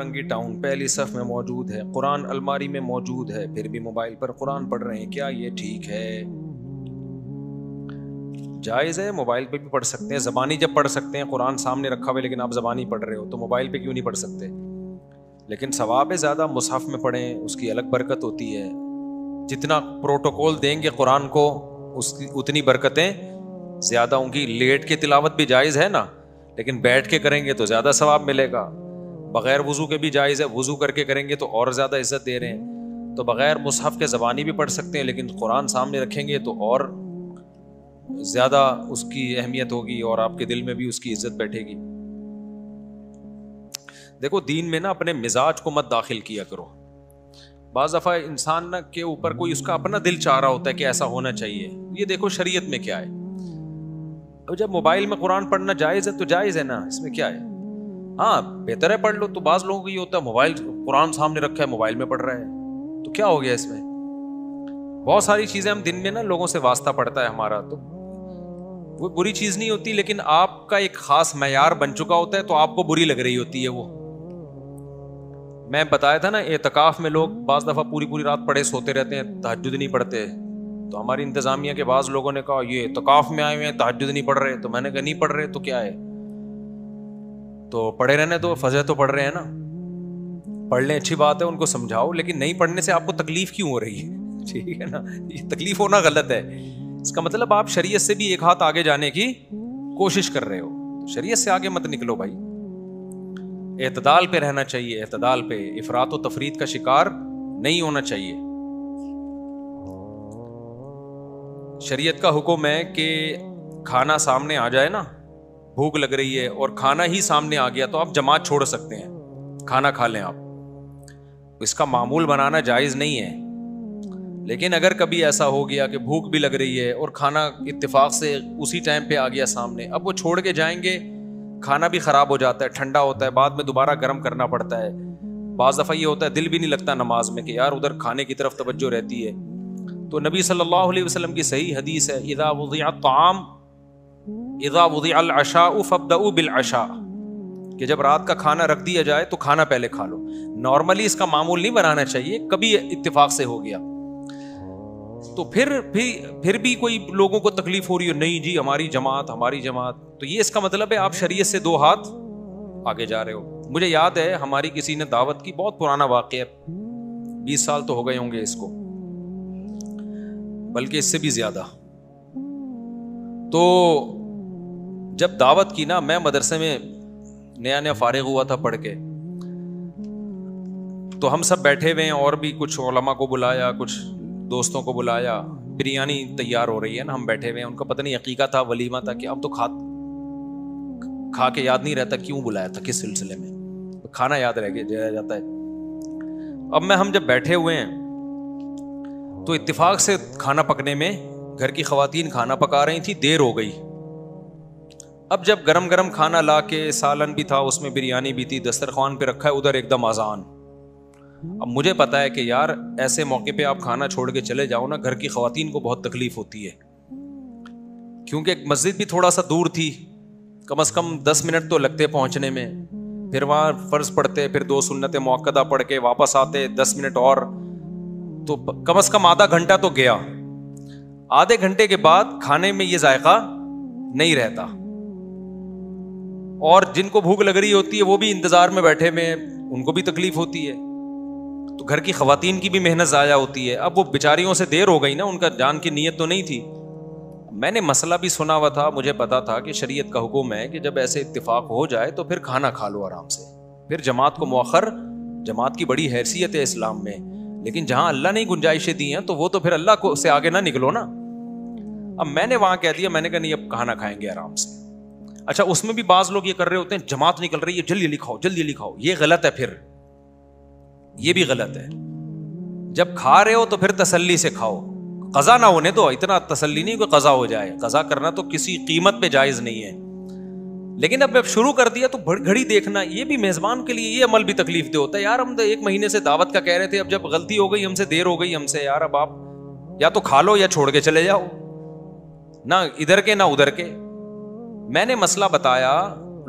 رنگی ٹاؤن پہلی صف میں موجود ہے، قرآن الماری میں موجود ہے، پھر بھی موبائل پر قرآن پڑھ رہے ہیں، کیا یہ ٹھیک ہے؟ جائز ہے، موبائل پہ بھی پڑھ سکتے ہیں، زبانی جب پڑھ سکتے ہیں، قرآن سامنے رکھا ہوا ہے لیکن آپ زبانی پڑھ رہے ہو تو موبائل پہ کیوں نہیں پڑھ سکتے؟ لیکن ثواب زیادہ مصحف میں پڑھیں، اس کی الگ برکت ہوتی ہے۔ جتنا پروٹوکول دیں گے قرآن کو اس کی اتنی برکتیں زیادہ ہوں گی۔ لیٹ کے تلاوت بھی جائز ہے نا، لیکن بیٹھ کے کریں گے تو زیادہ ثواب ملے گا۔ بغیر وضو کے بھی جائز ہے، وضو کر کے کریں گے تو اور زیادہ عزت دے رہے ہیں۔ تو بغیر مصحف کے زبانی بھی پڑھ سکتے ہیں، لیکن قرآن سامنے رکھیں گے تو اور زیادہ اس کی اہمیت ہوگی اور آپ کے دل میں بھی اس کی عزت بیٹھے گی۔ دیکھو دین میں نا اپنے مزاج کو مت داخل کیا کرو۔ بعض دفعہ انسان کے اوپر کوئی اس کا اپنا دل چاہ رہا ہوتا ہے کہ ایسا ہونا چاہیے، یہ دیکھو شریعت میں کیا ہے۔ اب جب موبائل میں قرآن پڑھنا جائز ہے تو جائز ہے نا، اس میں کیا ہے؟ ہاں بہتر ہے پڑھ لو۔ تو بعض لوگوں کو یہ ہوتا ہے موبائل قرآن سامنے رکھا ہے موبائل میں پڑھ رہا ہے، تو کیا ہو گیا اس میں؟ بہت ساری چیزیں ہم دن میں نا لوگوں سے واسطہ پڑتا ہے ہمارا، تو وہ بری چیز نہیں ہوتی، لیکن آپ کا ایک خاص معیار بن چکا ہوتا ہے تو آپ کو بری لگ رہی ہوتی ہے وہ۔ میں بتایا تھا نا اعتکاف میں لوگ بعض دفعہ پوری پوری رات پڑے سوتے رہتے ہیں، تہجد نہیں پڑھتے، تو ہماری انتظامیہ کے بعض لوگوں نے کہا یہ اعتکاف میں آئے ہوئے ہیں تہجد نہیں پڑھ رہے، تو میں نے کہا نہیں پڑھ رہے تو کیا ہے، تو پڑھے رہنے تو فجر تو پڑھ رہے ہیں نا، پڑھ لیں اچھی بات ہے، ان کو سمجھاؤ، لیکن نہیں پڑھنے سے آپ کو تکلیف کیوں ہو رہی ہے؟ ٹھیک ہے نا، یہ تکلیف ہونا غلط ہے، اس کا مطلب آپ شریعت سے بھی ایک ہاتھ آگے جانے کی کوشش کر رہے ہو، شریعت سے آگے مت نکلو بھائی۔ اعتدال پہ رہنا چاہیے، اعتدال پہ، افراط و تفریط کا شکار نہیں ہونا چاہیے۔ شریعت کا حکم ہے کہ کھانا سامنے آ جائے نا، بھوک لگ رہی ہے اور کھانا ہی سامنے آ گیا تو آپ جماعت چھوڑ سکتے ہیں، کھانا کھا لیں آپ، اس کا معمول بنانا جائز نہیں ہے۔ لیکن اگر کبھی ایسا ہو گیا کہ بھوک بھی لگ رہی ہے اور کھانا اتفاق سے اسی ٹائم پہ آ گیا سامنے، اب وہ چھوڑ کے جائیں گے، کھانا بھی خراب ہو جاتا ہے، ٹھنڈا ہوتا ہے، بعد میں دوبارہ گرم کرنا پڑتا ہے۔ بعض دفعہ یہ ہوتا ہے دل بھی نہیں لگتا نماز میں کہ یار ادھر کھانے کی طرف توجہ رہتی ہے۔ تو نبی صلی اللہ علیہ وسلم کی صحیح حدیث ہے اذا وضع الطعام اذا وضع العشاء فابدؤوا بالعشاء، کہ جب رات کا کھانا رکھ دیا جائے تو کھانا پہلے کھا لو۔ نارملی اس کا معمول نہیں بنانا چاہیے، کبھی اتفاق سے ہو گیا تو پھر بھی کوئی لوگوں کو تکلیف ہو رہی ہے، نہیں جی ہماری جماعت، تو یہ اس کا مطلب ہے آپ شریعت سے دو ہاتھ آگے جا رہے ہو۔ مجھے یاد ہے ہماری کسی نے دعوت کی، بہت پرانا واقعہ، 20 سال تو ہو گئے ہوں گے اس کو، بلکہ اس سے بھی زیادہ۔ تو جب دعوت کی نا، میں مدرسے میں نیا نیا فارغ ہوا تھا پڑھ کے، تو ہم سب بیٹھے ہوئے ہیں اور بھی کچھ علماء کو بلایا، کچھ دوستوں کو بلایا، بریانی تیار ہو رہی ہے نا، ہم بیٹھے ہوئے ہیں، ان کا پتہ نہیں عقیقہ تھا، ولیمہ تھا، کہ اب تو کھا کے یاد نہیں رہتا کیوں بلایا تھا، کس سلسلے میں، کھانا یاد رہ جاتا ہے۔ اب ہم جب بیٹھے ہوئے ہیں تو اتفاق سے کھانا پکنے میں گھر کی خواتین کھانا پکا رہی تھی، دیر ہو گئی۔ اب جب گرم گرم کھانا لا کے، سالن بھی تھا اس میں، بریانی بھی تھی، دسترخوان پہ رکھا ہے، ادھر ایک دم اذان۔ اب مجھے پتا ہے کہ یار ایسے موقع پہ آپ کھانا چھوڑ کے چلے جاؤ نا، گھر کی خواتین کو بہت تکلیف ہوتی ہے، کیونکہ مسجد بھی تھوڑا سا دور تھی، کم از کم 10 منٹ تو لگتے پہنچنے میں، پھر وہاں فرض پڑھتے، پھر 2 سنت مؤکدہ پڑھ کے واپس آتے 10 منٹ اور، تو کم از کم آدھا گھنٹہ تو گیا۔ آدھے گھنٹے کے بعد کھانے میں یہ ذائقہ نہیں رہتا، اور جن کو بھوک لگ رہی ہوتی ہے وہ بھی انتظار میں بیٹھے ہوئے، ان کو بھی تکلیف ہوتی ہے، تو گھر کی خواتین کی بھی محنت ضائع ہوتی ہے۔ اب وہ بیچاریوں سے دیر ہو گئی نا، ان کا جان کی نیت تو نہیں تھی۔ میں نے مسئلہ بھی سنا ہوا تھا، مجھے پتا تھا کہ شریعت کا حکم ہے کہ جب ایسے اتفاق ہو جائے تو پھر کھانا کھا لو آرام سے، پھر جماعت کو مؤخر، جماعت کی بڑی حیثیت ہے اسلام میں، لیکن جہاں اللہ نے گنجائشیں دی ہیں تو وہ تو پھر اللہ کو سے آگے نہ نکلو نا۔ اب میں نے وہاں کہہ دیا، میں نے کہا نہیں اب کھانا کھائیں گے آرام سے۔ اچھا اس میں بھی بعض لوگ یہ کر رہے ہوتے ہیں، جماعت نکل رہی ہے جلدی لکھاؤ جلدی لکھاؤ، یہ غلط ہے، پھر یہ بھی غلط ہے۔ جب کھا رہے ہو تو پھر تسلی سے کھاؤ، قضا نہ ہونے دو، اتنا تسلی نہیں کہ قضا ہو جائے، قضا کرنا تو کسی قیمت پہ جائز نہیں ہے، لیکن اب شروع کر دیا تو گھڑی دیکھنا، یہ بھی میزبان کے لیے یہ عمل بھی تکلیف دہ ہوتا ہے۔ یار ہم تو 1 مہینے سے دعوت کا کہہ رہے تھے، اب جب غلطی ہو گئی ہم سے، دیر ہو گئی ہم سے، یار اب آپ یا تو کھا لو یا چھوڑ کے چلے جاؤ، نہ ادھر کے نہ ادھر کے۔ میں نے مسئلہ بتایا،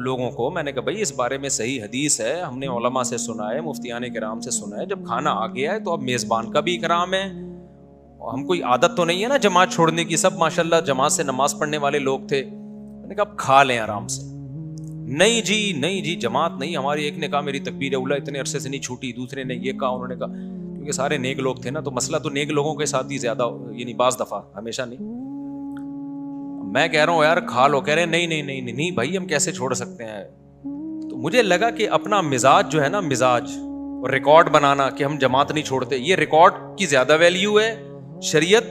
لوگوں کو میں نے کہا بھائی اس بارے میں صحیح حدیث ہے, ہم نے علماء سے سنا ہے, مفتیان کرام سے سنا ہے, جب کھانا آ گیا ہے تو اب میزبان کا بھی اکرام ہے. ہم کوئی عادت تو نہیں ہے نا جماعت چھوڑنے کی, سب ماشاءاللہ جماعت سے نماز پڑھنے والے لوگ تھے. میں نے کہا اب کھا لیں آرام سے. نہیں جی جماعت نہیں ہماری. ایک نے کہا میری تکبیر اولیٰ اتنے عرصے سے نہیں چھوٹی, دوسرے نے یہ کہا, انہوں نے کہا, کیونکہ سارے نیک لوگ تھے نا تو مسئلہ تو نیک لوگوں کے ساتھ ہی زیادہ, یعنی بعض دفعہ, ہمیشہ نہیں. میں کہہ رہا ہوں یار کھا لو, کہہ رہے نہیں بھائی ہم کیسے چھوڑ سکتے ہیں. تو مجھے لگا کہ اپنا مزاج جو ہے نا, مزاج اور ریکارڈ بنانا کہ ہم جماعت نہیں چھوڑتے, یہ ریکارڈ کی زیادہ ویلیو ہے, شریعت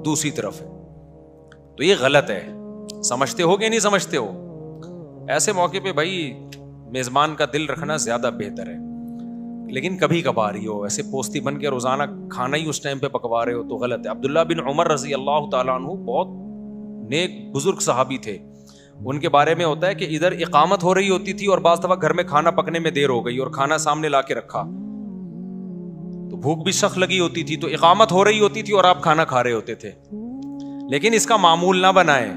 دوسری طرف ہے. تو یہ غلط ہے. سمجھتے ہو کہ نہیں سمجھتے ہو؟ ایسے موقع پہ بھائی میزبان کا دل رکھنا زیادہ بہتر ہے. لیکن کبھی کبھار ہی ہو, ایسے پوستی بن کے روزانہ کھانا ہی اس ٹائم پہ پکوا رہے ہو تو غلط ہے. عبداللہ بن عمر رضی اللہ تعالیٰ عنہ بہت نیک بزرگ صحابی تھے. ان کے بارے میں ہوتا ہے کہ ادھر اقامت ہو رہی ہوتی تھی اور بعض دفعہ گھر میں کھانا پکنے میں دیر ہو گئی اور کھانا سامنے لا کے رکھا تو بھوک بھی سخت لگی ہوتی تھی, تو اقامت ہو رہی ہوتی تھی اور آپ کھانا کھا رہے ہوتے تھے. لیکن اس کا معمول نہ بنائیں.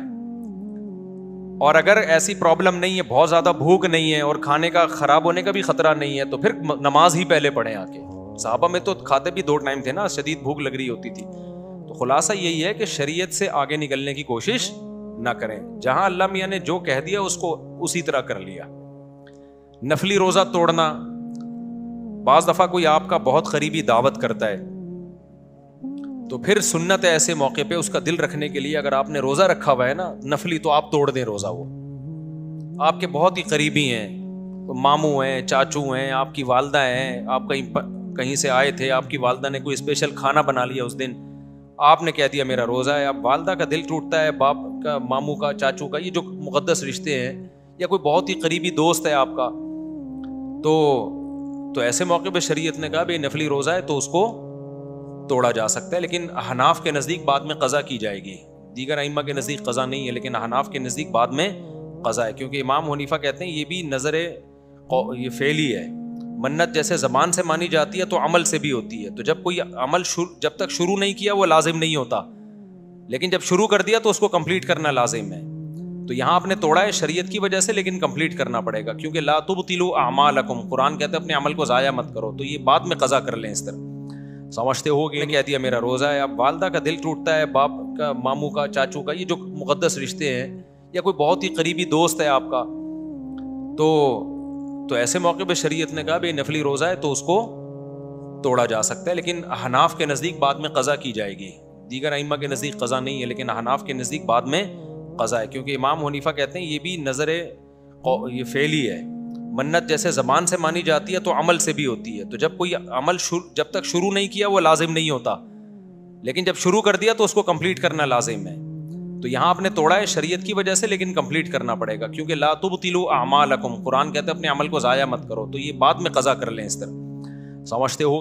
اور اگر ایسی پرابلم نہیں ہے, بہت زیادہ بھوک نہیں ہے اور کھانے کا خراب ہونے کا بھی خطرہ نہیں ہے, تو پھر نماز ہی پہلے پڑھیں آ کے. صحابہ میں تو کھاتے بھی 2 ٹائم تھے نا, شدید بھوک لگ رہی ہوتی تھی. تو خلاصہ یہی ہے کہ شریعت سے آگے نکلنے کی کوشش نہ کریں. جہاں اللہ میاں نے جو کہہ دیا اس کو اسی طرح کر لیا. نفلی روزہ توڑنا, بعض دفعہ کوئی آپ کا بہت قریبی دعوت کرتا ہے تو پھر سنت ہے ایسے موقع پہ اس کا دل رکھنے کے لیے, اگر آپ نے روزہ رکھا ہوا ہے نا نفلی, تو آپ توڑ دیں روزہ. وہ آپ کے بہت ہی قریبی ہیں, ماموں ہیں, چاچو ہیں, آپ کی والدہ ہیں, آپ کہیں سے آئے تھے, آپ کی والدہ نے کوئی اسپیشل کھانا بنا لیا اس دن, آپ نے کہہ دیا میرا روزہ ہے. اب والدہ کا دل ٹوٹتا ہے, باپ کا, ماموں کا, چاچو کا, یہ جو مقدس رشتے ہیں, یا کوئی بہت ہی قریبی دوست ہے آپ کا, تو ایسے موقع پہ شریعت نے کہا بھائی نفلی روزہ ہے تو اس کو توڑا جا سکتا ہے. لیکن احناف کے نزدیک بعد میں قضا کی جائے گی. دیگر ائمہ کے نزدیک قضا نہیں ہے, لیکن احناف کے نزدیک بعد میں قضا ہے, کیونکہ امام حنیفہ کہتے ہیں یہ بھی نظر یہ فعلی ہے. منت جیسے زبان سے مانی جاتی ہے تو عمل سے بھی ہوتی ہے. تو جب کوئی عمل جب تک شروع نہیں کیا وہ لازم نہیں ہوتا, لیکن جب شروع کر دیا تو اس کو کمپلیٹ کرنا لازم ہے. تو یہاں آپ نے توڑا ہے شریعت کی وجہ سے, لیکن کمپلیٹ کرنا پڑے گا, کیونکہ لا تبطلوا اعمالکم, قرآن کہتے ہیں اپنے عمل کو ضائع مت کرو. تو یہ بعد میں قضا کر لیں اس طرح. سمجھتے ہو کہ کہہ دیا میرا روزہ ہے. اب والدہ کا دل ٹوٹتا ہے, باپ کا, ماموں کا, چاچو کا, یہ جو مقدس رشتے ہیں, یا کوئی بہت ہی قریبی دوست ہے آپ کا, تو ایسے موقع پہ شریعت نے کہا بھائی نفلی روزہ ہے تو اس کو توڑا جا سکتا ہے. لیکن احناف کے نزدیک بعد میں قضا کی جائے گی. دیگر ائمہ کے نزدیک قضا نہیں ہے, لیکن احناف کے نزدیک بعد میں قضا ہے, کیونکہ امام حنیفہ کہتے ہیں یہ بھی نظر یہ فعلی ہے. منت جیسے زبان سے مانی جاتی ہے تو عمل سے بھی ہوتی ہے. تو جب کوئی عمل جب تک شروع نہیں کیا وہ لازم نہیں ہوتا, لیکن جب شروع کر دیا تو اس کو کمپلیٹ کرنا لازم ہے. تو یہاں آپ نے توڑا ہے شریعت کی وجہ سے, لیکن کمپلیٹ کرنا پڑے گا, کیونکہ لا تبطلوا اعمالکم, قرآن کہتے ہیں اپنے عمل کو ضائع مت کرو. تو یہ بعد میں قضا کر لیں اس طرح. سمجھتے ہو؟